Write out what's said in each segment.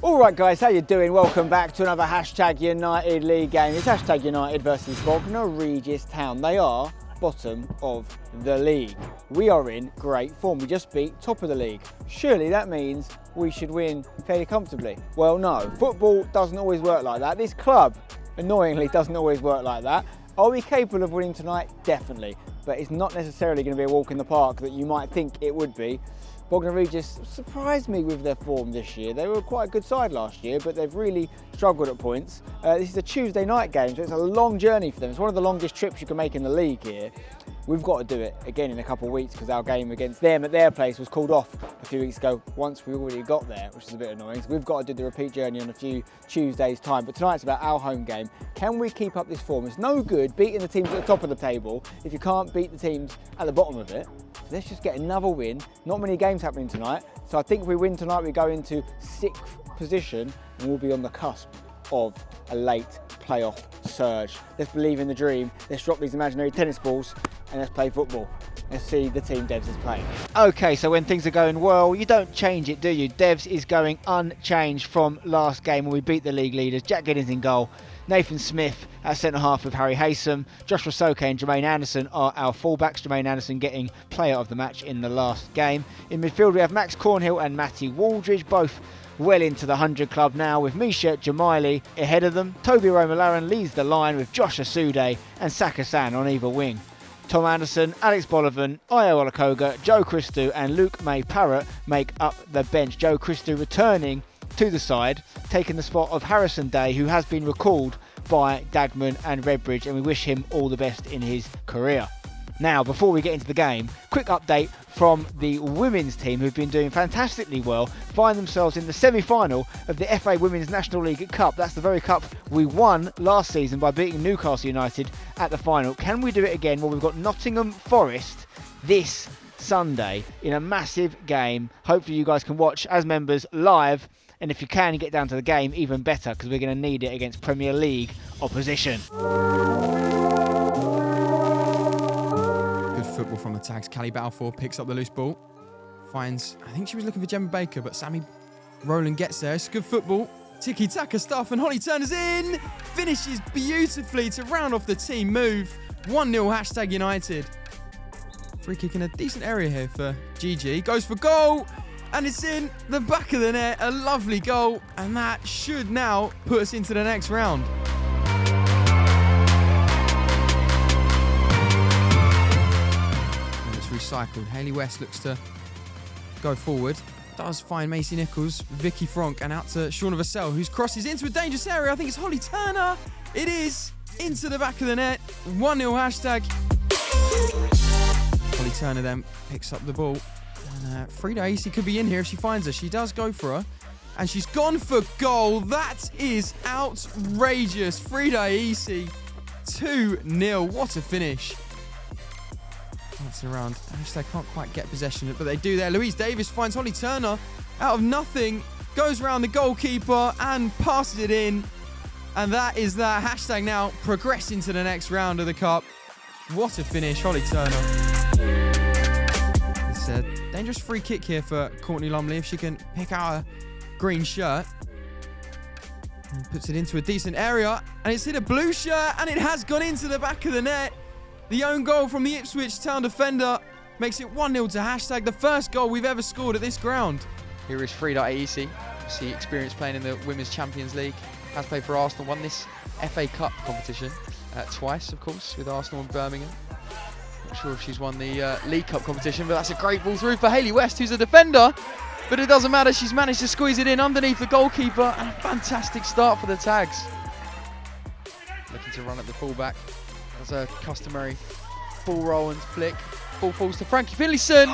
Alright guys, how you doing? Welcome back to another Hashtag United League game. It's Hashtag United versus Bognor Regis Town. They are bottom of the league. We are in great form. We just beat top of the league. Surely that means we should win fairly comfortably. Well, no. Football doesn't always work like that. This club, annoyingly, doesn't always work like that. Are we capable of winning tonight? Definitely. But it's not necessarily going to be a walk in the park that you might think it would be. Bognor Regis surprised me with their form this year. They were quite a good side last year, but they've really struggled at points. This is a Tuesday night game, so it's a long journey for them. It's one of the longest trips you can make in the league here. We've got to do it again in a couple of weeks because our game against them at their place was called off a few weeks ago once we already got there, which is a bit annoying. So we've got to do the repeat journey on a few Tuesdays' time. But tonight's about our home game. Can we keep up this form? It's no good beating the teams at the top of the table if you can't beat the teams at the bottom of it. So let's just get another win. Not many games happening tonight. So I think if we win tonight, we go into 6th position and we'll be on the cusp of a late playoff surge. Let's believe in the dream. Let's drop these imaginary tennis balls and let's play football. Let's see the team Devs is playing. Okay, so when things are going well, you don't change it, do you? Devs is going unchanged from last game when we beat the league leaders. Jack Giddens in goal. Nathan Smith at centre-half with Harry Haysom. Joshua Soke and Jermaine Anderson are our fullbacks. Jermaine Anderson getting player of the match in the last game. In midfield we have Max Cornhill and Matty Waldridge, both well into the 100 club now, with Misha Jamaili ahead of them. Toby Romalaran leads the line with Josh Asude and Saka San on either wing. Tom Anderson, Alex Bolivan, Io Olakoga, Joe Christou and Luke May Parrott make up the bench. Joe Christou returning to the side, taking the spot of Harrison Day, who has been recalled by Dagman and Redbridge, and we wish him all the best in his career. Now, before we get into the game, quick update from the women's team who've been doing fantastically well, find themselves in the semi-final of the FA Women's National League Cup. That's the very cup we won last season by beating Newcastle United at the final. Can we do it again? Well, we've got Nottingham Forest this Sunday in a massive game. Hopefully you guys can watch as members live, and if you can get down to the game, even better, because we're going to need it against Premier League opposition. Football from the tags. Callie Balfour picks up the loose ball. Finds, I think she was looking for Gemma Baker, but Sammy Rowland gets there. It's good football. Tiki-taka stuff, and Holly Turner's in. Finishes beautifully to round off the team move. 1-0 Hashtag United. Free kick in a decent area here for Gigi. Goes for goal, and it's in the back of the net. A lovely goal, and that should now put us into the next round. Recycled. Hayley West looks to go forward. Does find Macy Nichols, Vicky Franck, and out to Shauna Vassell, who crosses into a dangerous area. I think it's Holly Turner. It is into the back of the net. 1-0 Hashtag. Holly Turner then picks up the ball. And Frida Isi could be in here if she finds her. She does go for her. And she's gone for goal. That is outrageous. Frida Isi, 2-0. What a finish. That's around. Hashtag can't quite get possession of it, but they do there. Louise Davis finds Holly Turner out of nothing, goes around the goalkeeper and passes it in. And that is that. Hashtag now progressing to the next round of the cup. What a finish, Holly Turner. It's a dangerous free kick here for Courtney Lumley if she can pick out a green shirt. And puts it into a decent area, and it's hit a blue shirt, and it has gone into the back of the net. The own goal from the Ipswich Town defender makes it 1-0 to Hashtag, the first goal we've ever scored at this ground. Here is Frida Aisi. She experienced playing in the Women's Champions League, has played for Arsenal, won this FA Cup competition twice, of course, with Arsenal and Birmingham. Not sure if she's won the League Cup competition, but that's a great ball through for Hayley West, who's a defender. But it doesn't matter, she's managed to squeeze it in underneath the goalkeeper, and a fantastic start for the Tags. Looking to run at the fullback. As a customary ball roll and flick. Ball falls to Frankie Finlayson.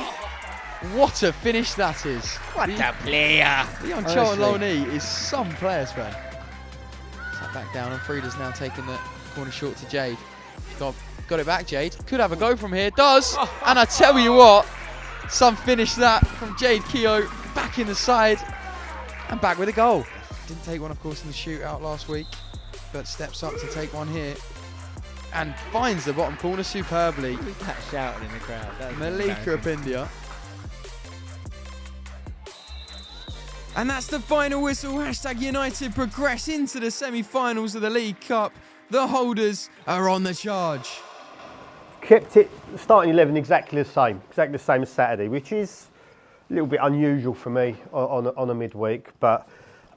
What a finish that is. What a player. The Uncharted Loney is some player, Sven. Sat back down, and Frida's now taking the corner short to Jade. Got it back, Jade. Could have a go from here. Does. And I tell you what, some finish that from Jade Keogh. Back in the side and back with a goal. Didn't take one, of course, in the shootout last week, but steps up to take one here. And finds the bottom corner superbly. Who's that shouting in the crowd? Malika Apindia. And that's the final whistle. Hashtag United progress into the semi-finals of the League Cup. The holders are on the charge. Kept it starting 11 exactly the same as Saturday, which is a little bit unusual for me on a midweek, but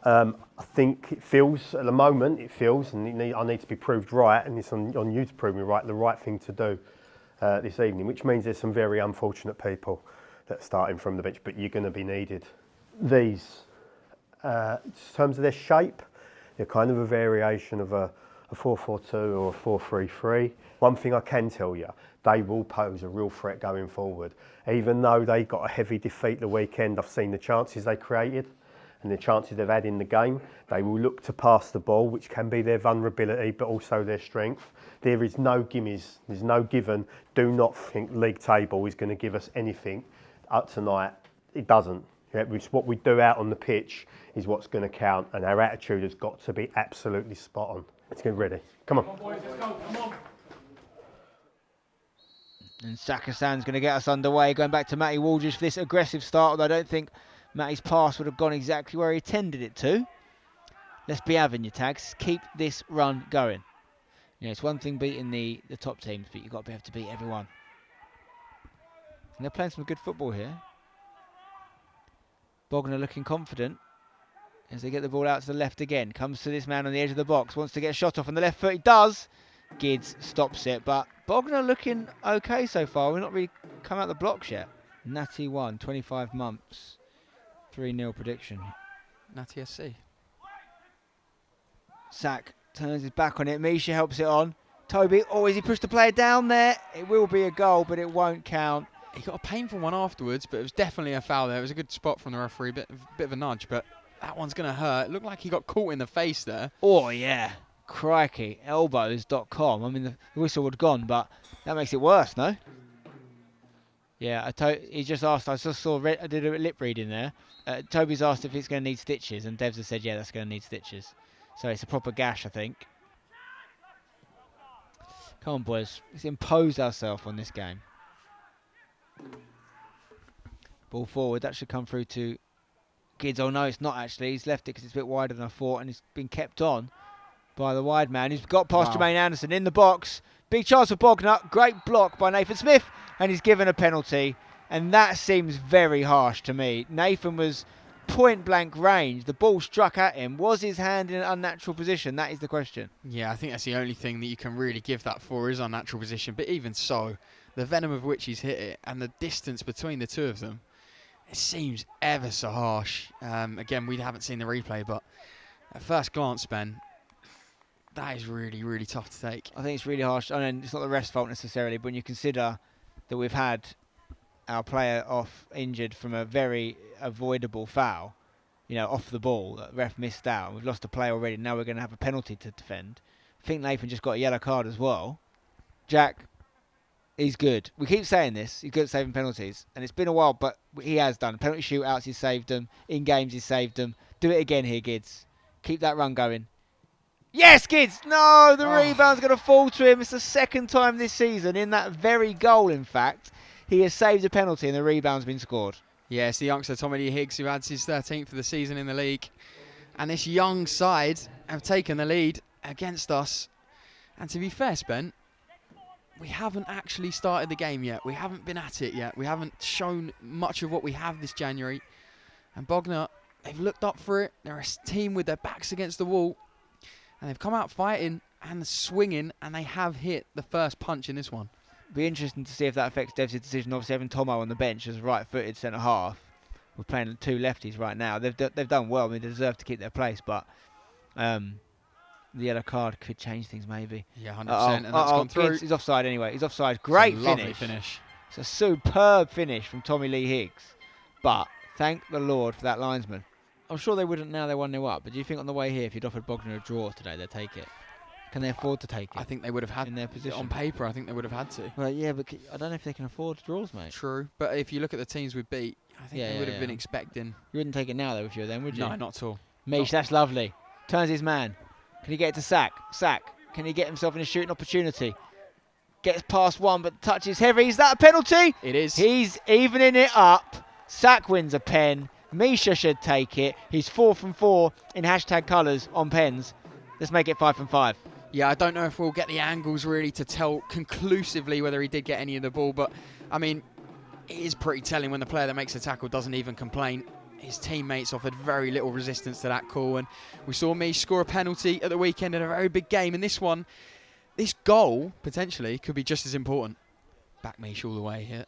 I think it feels, at the moment, and I need to be proved right, and it's on you to prove me right, the right thing to do this evening, which means there's some very unfortunate people that are starting from the bench, but you're going to be needed. These, in terms of their shape, they're kind of a variation of a 4-4-2 or a 4-3-3. One thing I can tell you, they will pose a real threat going forward. Even though they got a heavy defeat the weekend, I've seen the chances they created and the chances they've had in the game. They will look to pass the ball, which can be their vulnerability, but also their strength. There is no gimmies, there's no given. Do not think league table is going to give us anything tonight. It doesn't. What we do out on the pitch is what's going to count, and our attitude has got to be absolutely spot on. Let's get ready. Come on. Come on, boys, let's go. Come on. And Sakasan's going to get us underway, going back to Matty Waldridge for this aggressive start, although I don't think Matty's pass would have gone exactly where he intended it to. Let's be having your tags. Keep this run going. You know, it's one thing beating the top teams, but you've got to be able to beat everyone. And they're playing some good football here. Bognor looking confident as they get the ball out to the left again. Comes to this man on the edge of the box. Wants to get a shot off on the left foot. He does. Gids stops it. But Bognor looking okay so far. We've not really come out the blocks yet. Natty 1, 25 months. 3-0 prediction. Natty SC. Sack turns his back on it. Misha helps it on. Toby, oh, has he pushed the player down there? It will be a goal, but it won't count. He got a painful one afterwards, but it was definitely a foul there. It was a good spot from the referee, bit of a nudge, but that one's going to hurt. It looked like he got caught in the face there. Oh, yeah. Crikey. Elbows.com. I mean, the whistle would have gone, but that makes it worse, no? Yeah, he just asked, I just saw, I did a lip reading there. Toby's asked if it's going to need stitches, and Devs has said, yeah, that's going to need stitches. So it's a proper gash, I think. Come on, boys. Let's impose ourselves on this game. Ball forward. That should come through to Gids. Oh, no, it's not actually. He's left it because it's a bit wider than I thought, and it's been kept on by the wide man. He's got past Jermaine Anderson in the box. Big chance for Bognor. Great block by Nathan Smith, and he's given a penalty. And that seems very harsh to me. Nathan was point-blank range. The ball struck at him. Was his hand in an unnatural position? That is the question. Yeah, I think that's the only thing that you can really give that for is unnatural position. But even so, the venom of which he's hit it and the distance between the two of them, it seems ever so harsh. Again, we haven't seen the replay, but at first glance, Ben, that is really, really tough to take. I think it's really harsh. I mean, it's not the ref's fault necessarily, but when you consider that we've had our player off injured from a very avoidable foul, you know, off the ball, that ref missed out. We've lost a player already. Now we're going to have a penalty to defend. I think Nathan just got a yellow card as well. Jack, he's good. We keep saying this. He's good at saving penalties. And it's been a while, but he has done. Penalty shootouts, he's saved them. In games, he's saved them. Do it again here, Gids. Keep that run going. Yes, Gids! No, the rebound's going to fall to him. It's the second time this season, in that very goal, in fact, he has saved a penalty and the rebound's been scored. Yeah, it's the youngster Tommy Lee Higgs who adds his 13th of the season in the league. And this young side have taken the lead against us. And to be fair, Spen, we haven't actually started the game yet. We haven't been at it yet. We haven't shown much of what we have this January. And Bognor, they've looked up for it. They're a team with their backs against the wall. And they've come out fighting and swinging, and they have hit the first punch in this one. Be interesting to see if that affects Devs' decision. Obviously, having Tomo on the bench as right-footed centre half. We're playing two lefties right now. They've done well. I mean, they deserve to keep their place, but the yellow card could change things maybe. Yeah, 100%. And that's gone through. He's offside anyway. He's offside. Great finish. It's a superb finish from Tommy Lee Higgs. But thank the Lord for that linesman. I'm sure they wouldn't now they're 1-0 up. But do you think on the way here, if you'd offered Bognor a draw today, they'd take it? Can they afford to take it? I think they would have had in their position. On paper, I think they would have had to. Well, yeah, but I don't know if they can afford draws, mate. True. But if you look at the teams we beat, I think they would have been expecting. You wouldn't take it now, though, if you were them, would you? No, not at all. Mish, that's lovely. Turns his man. Can he get it to Sack? Sack. Can he get himself in a shooting opportunity? Gets past one, but touches heavy. Is that a penalty? It is. He's evening it up. Sack wins a pen. Misha should take it. He's 4 from 4 in hashtag colours on pens. Let's make it 5 from 5. Yeah, I don't know if we'll get the angles really to tell conclusively whether he did get any of the ball, but I mean, it is pretty telling when the player that makes the tackle doesn't even complain. His teammates offered very little resistance to that call, and we saw Mish score a penalty at the weekend in a very big game. And this one, this goal potentially could be just as important. Back Mish all the way here.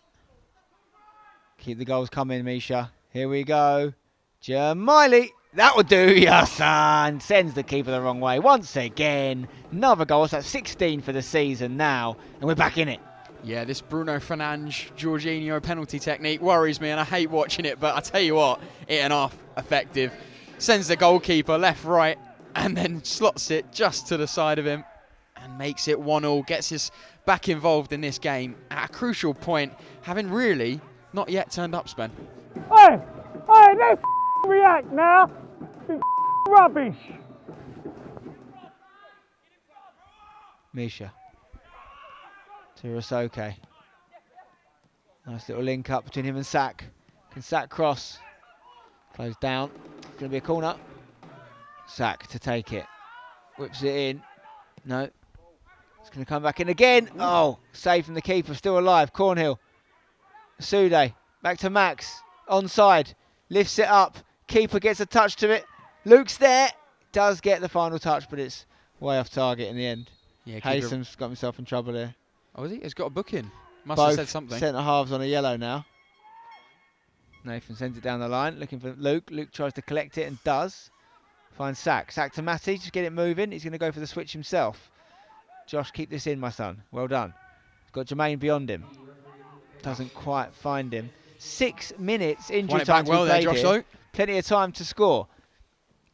Keep the goals coming, Misha. Here we go. Jamiley. That would do ya, son. Sends the keeper the wrong way once again. Another goal. So that's 16 for the season now, and we're back in it. Yeah, this Bruno Fernandes Jorginho penalty technique worries me, and I hate watching it, but I tell you what, it and half effective. Sends the goalkeeper left, right, and then slots it just to the side of him and makes it 1-1. Gets us back involved in this game at a crucial point, having really not yet turned up, Spen. Hey, don't react now. It's rubbish. Misha. To Rasoke. Nice little link up between him and Sak. Can Sak cross? Close down. It's going to be a corner. Sak to take it. Whips it in. No. It's going to come back in again. Oh, save from the keeper. Still alive. Cornhill. Sude. Back to Max. Onside. Lifts it up. Keeper gets a touch to it. Luke's there. Does get the final touch, but it's way off target in the end. Yeah, Haysam's got himself in trouble there. Oh, is he? He's got a booking. Must Both have said something. centre halves on a yellow now. Nathan sends it down the line, looking for Luke. Luke tries to collect it and does. Finds Sak. Sak to Matty, just get it moving. He's going to go for the switch himself. Josh, keep this in, my son. Well done. He's got Jermaine beyond him. Doesn't quite find him. 6 minutes injury time to be played here. Plenty of time to score.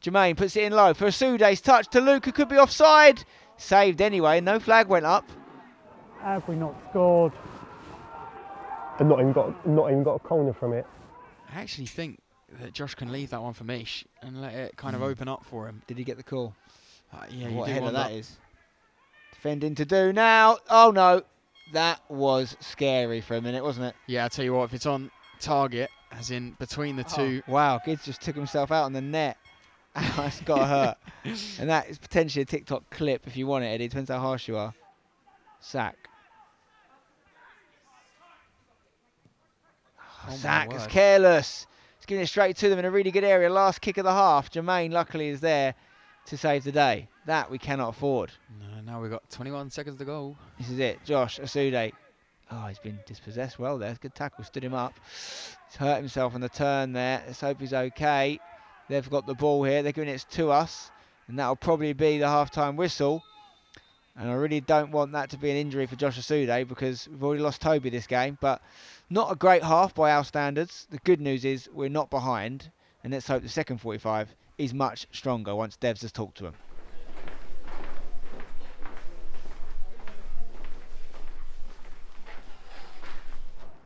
Jermaine puts it in low for a Sude's touch to Luke, who could be offside. Saved anyway. No flag went up. Have we not scored? And not even got a corner from it. I actually think that Josh can leave that one for Mish and let it kind of open up for him. Did he get the call? Yeah, you what do header want that is. Defending to do now. Oh no. That was scary for a minute, wasn't it? Yeah, I'll tell you what, if it's on target, as in between the two. Wow, Gids just took himself out on the net. It's got to hurt. And that is potentially a TikTok clip if you want it, Eddie. Depends how harsh you are. Sak. Sak is careless. He's giving it straight to them in a really good area. Last kick of the half. Jermaine luckily is there to save the day. That we cannot afford. No, now we've got 21 seconds to go. This is it. Josh Asude. Oh, he's been dispossessed well there. Good tackle. Stood him up. He's hurt himself on the turn there. Let's hope he's okay. They've got the ball here. They're giving it to us. And that'll probably be the half-time whistle. And I really don't want that to be an injury for Josh Asude because we've already lost Toby this game. But not a great half by our standards. The good news is we're not behind. And let's hope the second 45 is much stronger once Devs has talked to him.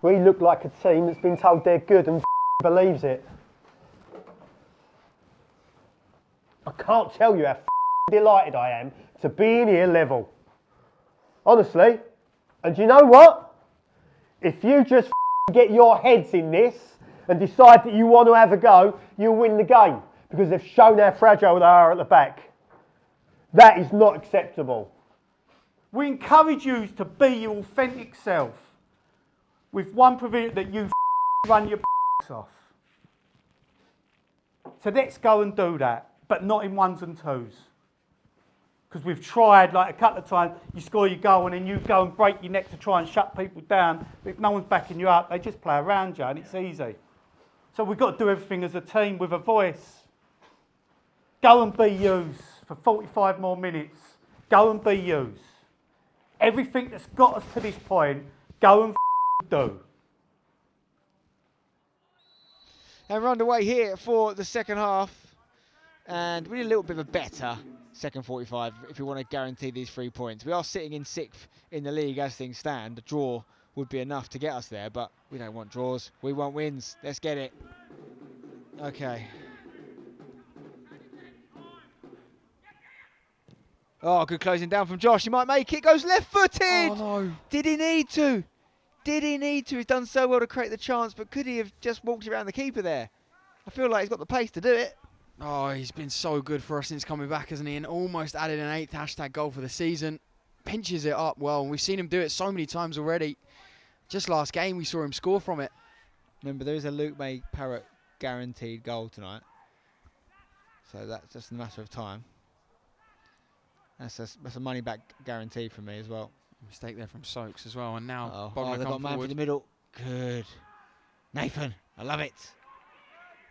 We look like a team that's been told they're good and believes it. I can't tell you how delighted I am to be in here level. Honestly. And you know what? If you just get your heads in this and decide that you want to have a go, you'll win the game. Because they've shown how fragile they are at the back. That is not acceptable. We encourage you to be your authentic self. With one provision that you run your off. So let's go and do that, but not in ones and twos. Because we've tried like a couple of times, you score your goal and then you go and break your neck to try and shut people down. But if no one's backing you up, they just play around you and it's easy. So we've got to do everything as a team with a voice. Go and be yous for 45 more minutes. Go and be yous. Everything that's got us to this point, go and do. And we're underway here for the second half. And we need a little bit of a better second 45 if we want to guarantee these 3 points. We are sitting in 6th in the league as things stand. A draw would be enough to get us there, but we don't want draws. We want wins. Let's get it. Okay. Oh, good closing down from Josh. He might make it. Goes left-footed. Oh, no. Did he need to? Did he need to? He's done so well to create the chance, but could he have just walked around the keeper there? I feel like he's got the pace to do it. Oh, he's been so good for us since coming back, hasn't he? And almost added an 8th hashtag goal for the season. Pinches it up well. We've seen him do it so many times already. Just last game, we saw him score from it. Remember, there is a Luke May Parrott guaranteed goal tonight. So that's just a matter of time. That's a money back guarantee for me as well. Mistake there from Soaks as well. And now Bognor they've got a man for the middle. Good. Nathan, I love it.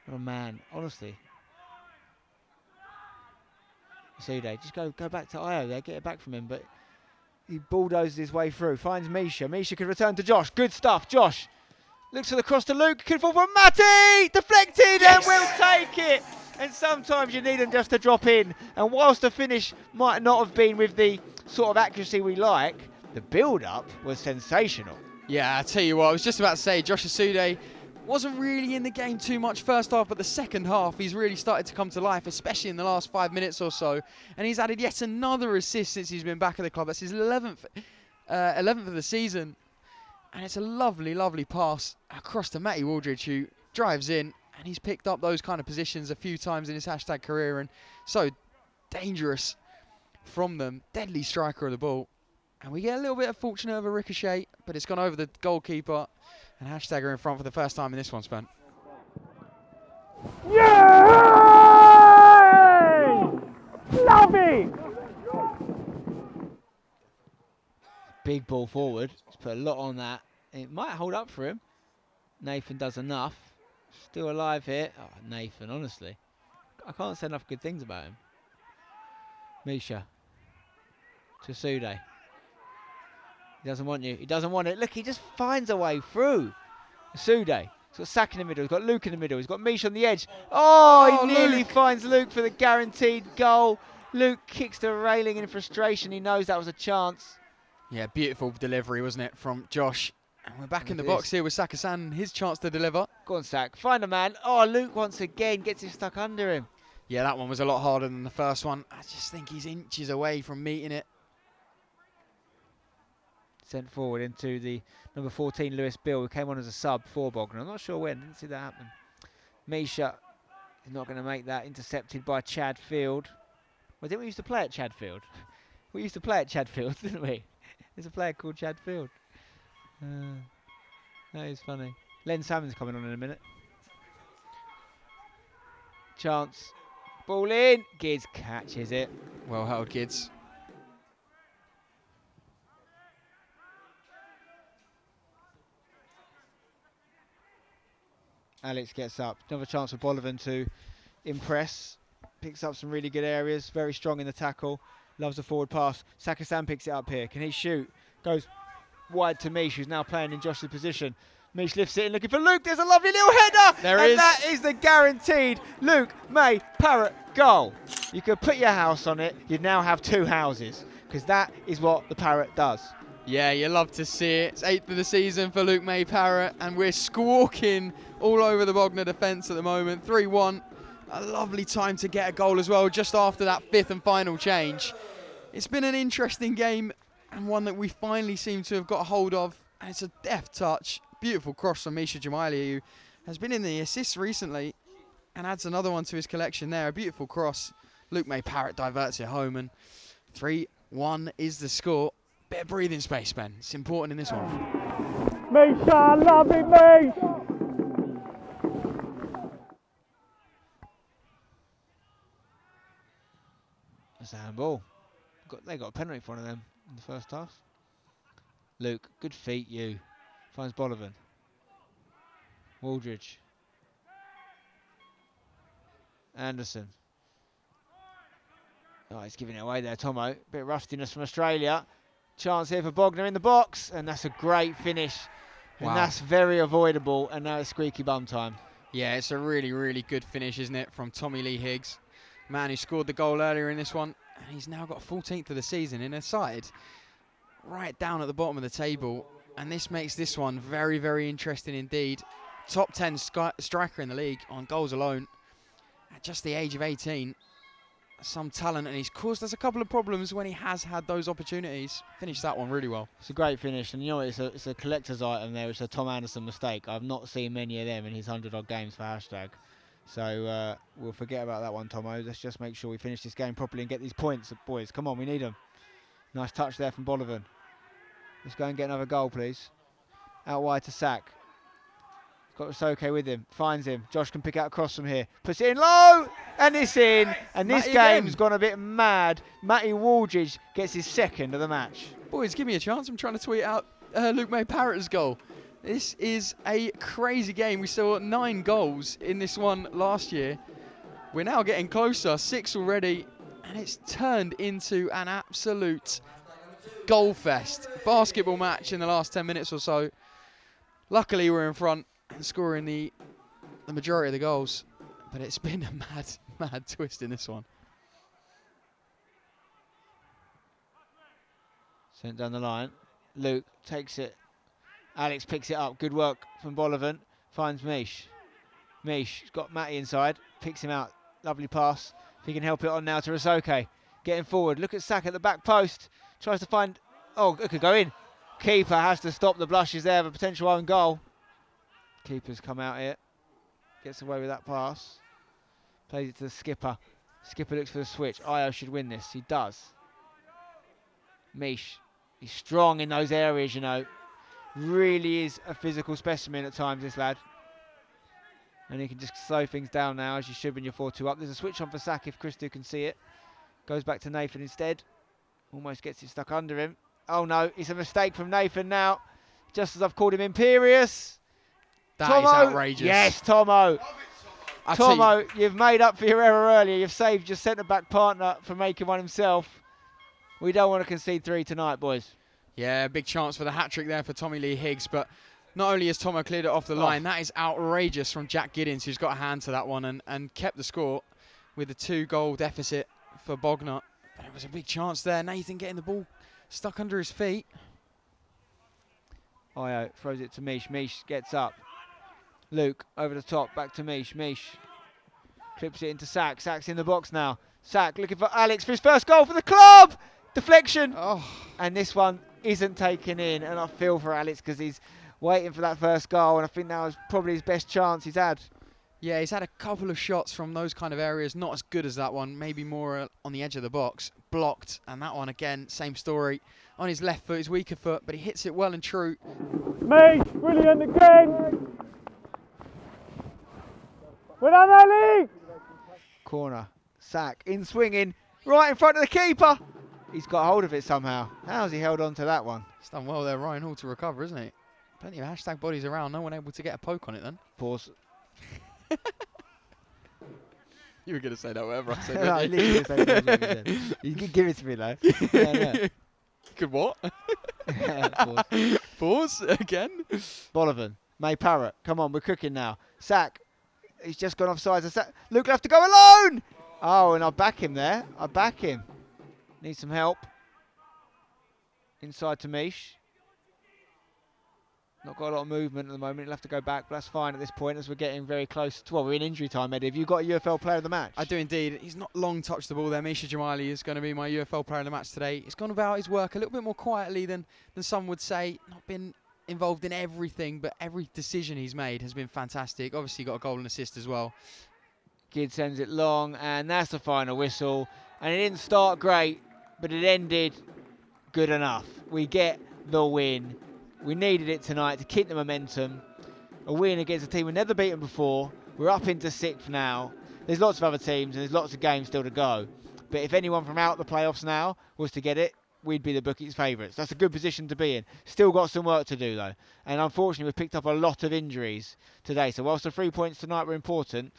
What a man, honestly. Sude, just go back to Io there, get it back from him, but he bulldozes his way through, finds Misha. Misha can return to Josh. Good stuff, Josh. Looks for the cross to Luke, can fall for Matty! Deflected, and we'll take it! And sometimes you need them just to drop in. And whilst the finish might not have been with the sort of accuracy we like, the build-up was sensational. Yeah, I tell you what, I was just about to say, Josh Asude wasn't really in the game too much first half, but the second half he's really started to come to life, especially in the last 5 minutes or so. And he's added yet another assist since he's been back at the club. That's his 11th of the season. And it's a lovely, lovely pass across to Matty Waldridge, who drives in, and he's picked up those kind of positions a few times in his hashtag career, and so dangerous from them. Deadly striker of the ball. And we get a little bit of fortunate of a ricochet, but it's gone over the goalkeeper. And hashtag are in front for the first time in this one, Spen. Yay! Love it! Big ball forward. He's put a lot on that. It might hold up for him. Nathan does enough. Still alive here. Oh, Nathan, honestly. I can't say enough good things about him. Misha. To Sude. He doesn't want you. He doesn't want it. Look, he just finds a way through. Sude. He's got Sack in the middle. He's got Luke in the middle. He's got Misha on the edge. Oh, he nearly finds Luke for the guaranteed goal. Luke kicks the railing in frustration. He knows that was a chance. Yeah, beautiful delivery, wasn't it, from Josh. And we're back in the box here with Sakasan, his chance to deliver. Go on, Sack. Find a man. Oh, Luke once again gets him stuck under him. Yeah, that one was a lot harder than the first one. I just think he's inches away from meeting it. Sent forward into the number 14, Lewis Bill, who came on as a sub for Bognor. I'm not sure when. Didn't see that happen. Misha is not going to make that. Intercepted by Chad Field. Well, didn't we used to play at Chad Field? We used to play at Chad Field, didn't we? There's a player called Chad Field. That is funny. Len Salmon's coming on in a minute. Chance. Ball in. Gids catches it. Well held, Gids. Alex gets up. Another chance for Bolivan to impress. Picks up some really good areas. Very strong in the tackle. Loves the forward pass. Sakasan picks it up here. Can he shoot? Goes wide to Mish, who's now playing in Josh's position. Mish lifts it in, looking for Luke. There's a lovely little header. There and is. That is the guaranteed Luke May Parrott goal. You could put your house on it. You'd now have 2 houses, because that is what the Parrott does. Yeah, you love to see it. It's 8th of the season for Luke May Parrott, and we're squawking all over the Bognor defence at the moment. 3-1. A lovely time to get a goal as well, just after that 5th and final change. It's been an interesting game, and one that we finally seem to have got a hold of. And it's a deft touch. Beautiful cross from Misha Jamaili, who has been in the assists recently, and adds another one to his collection there. A beautiful cross. Luke May Parrott diverts it home, and 3-1 is the score. Bit of breathing space, Ben. It's important in this one. Misha, love it, mate! That's a handball. They got a penalty for one of them in the first half. Luke, good feet, you. Finds Bolivan. Waldridge. Anderson. Oh, he's giving it away there, Tomo. Bit of rustiness from Australia. Chance here for Bognor in the box, and that's a great finish. And that's very avoidable, and now it's squeaky bum time. Yeah, it's a really, really good finish, isn't it, from Tommy Lee Higgs. Man who scored the goal earlier in this one, and he's now got 14th of the season in a side right down at the bottom of the table, and this makes this one very, very interesting indeed. Top 10 striker in the league on goals alone at just the age of 18. Some talent, and he's caused us a couple of problems when he has had those opportunities. Finished that one really well. It's a great finish, and you know what, it's a collector's item there. It's a Tom Anderson mistake. I've not seen many of them in his 100-odd games for hashtag. So we'll forget about that one, Tomo. Let's just make sure we finish this game properly and get these points, boys. Come on, we need them. Nice touch there from Bolivan. Let's go and get another goal, please. Out wide to Sack. Got Soke with him. Finds him. Josh can pick out a cross from here. Puts it in low. And it's in. And this game's gone a bit mad. Matty Waldridge gets his second of the match. Boys, give me a chance. I'm trying to tweet out Luke May Parrott's goal. This is a crazy game. We saw 9 goals in this one last year. We're now getting closer. 6 already. And it's turned into an absolute goal fest. Basketball match in the last 10 minutes or so. Luckily, we're in front and scoring the majority of the goals. But it's been a mad twist in this one. Sent down the line. Luke takes it. Alex picks it up. Good work from Bolivan. Finds Mish. Mish has got Matty inside. Picks him out. Lovely pass. If he can help it on now to Rasoke. Getting forward. Look at Sack at the back post. Tries to find... Oh, it could go in. Keeper has to stop the blushes there of a potential own goal. Keeper's come out here. Gets away with that pass. Plays it to the skipper. Skipper looks for the switch. Io should win this. He does. Mish. He's strong in those areas, you know. Really is a physical specimen at times, this lad. And he can just slow things down now, as you should when you're 4-2 up. There's a switch on for Sack if Christou can see it. Goes back to Nathan instead. Almost gets it stuck under him. Oh no, it's a mistake from Nathan now. Just as I've called him imperious. That Tomo. is outrageous. Yes, Tomo. Tomo, you've made up for your error earlier. You've saved your centre-back partner from making one himself. We don't want to concede 3 tonight, boys. Yeah, big chance for the hat-trick there for Tommy Lee Higgs, but not only has Tomo cleared it off the line, that is outrageous from Jack Giddins, who's got a hand to that one and kept the score with a 2-goal deficit for Bognor. But it was a big chance there. Nathan getting the ball stuck under his feet. Io throws it to Mish. Mish gets up. Luke over the top, back to Mish. Mish clips it into Sack. Sack's in the box now. Sack looking for Alex for his first goal for the club. Deflection. Oh. And this one isn't taken in. And I feel for Alex because he's waiting for that first goal. And I think that was probably his best chance he's had. Yeah, he's had a couple of shots from those kind of areas. Not as good as that one. Maybe more on the edge of the box. Blocked. And that one, again, same story. On his left foot, his weaker foot. But he hits it well and true. Me, brilliant again. We're on that league. Corner. Sack in swinging. Right in front of the keeper. He's got hold of it somehow. How's he held on to that one? He's done well there, Ryan Hall, to recover, isn't he? Plenty of hashtag bodies around. No one able to get a poke on it then. Pause. You were going to say that whatever I said. No, I literally said what you said. You can give it to me though. Yeah. Could what? Pause. Pause again. Bolivan. May Parrott. Come on, we're cooking now. Sack. He's just gone offside. Luke will have to go alone. Oh, and I back him there. I back him. Needs some help. Inside to Mish. Not got a lot of movement at the moment. He'll have to go back, but that's fine at this point as we're getting very close to, well, we're in injury time, Eddie. Have you got a UFL player of the match? I do indeed. He's not long touched the ball there. Misha Jamali is going to be my UFL player of the match today. He's gone about his work a little bit more quietly than some would say. Not been involved in everything, but every decision he's made has been fantastic. Obviously got a goal and assist as well. Kid sends it long, and that's the final whistle. And it didn't start great, but it ended good enough. We get the win. We needed it tonight to keep the momentum. A win against a team we've never beaten before. We're up into 6th now. There's lots of other teams and there's lots of games still to go. But if anyone from out the playoffs now was to get it, we'd be the bookies' favourites. That's a good position to be in. Still got some work to do though. And unfortunately we've picked up a lot of injuries today. So whilst the 3 points tonight were important,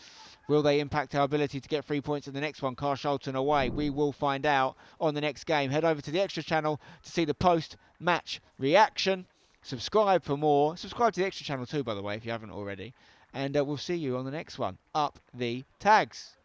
will they impact our ability to get 3 points in the next one? Carshalton away. We will find out on the next game. Head over to the Extra channel to see the post-match reaction. Subscribe for more. Subscribe to the Extra channel too, by the way, if you haven't already. And we'll see you on the next one. Up the tags.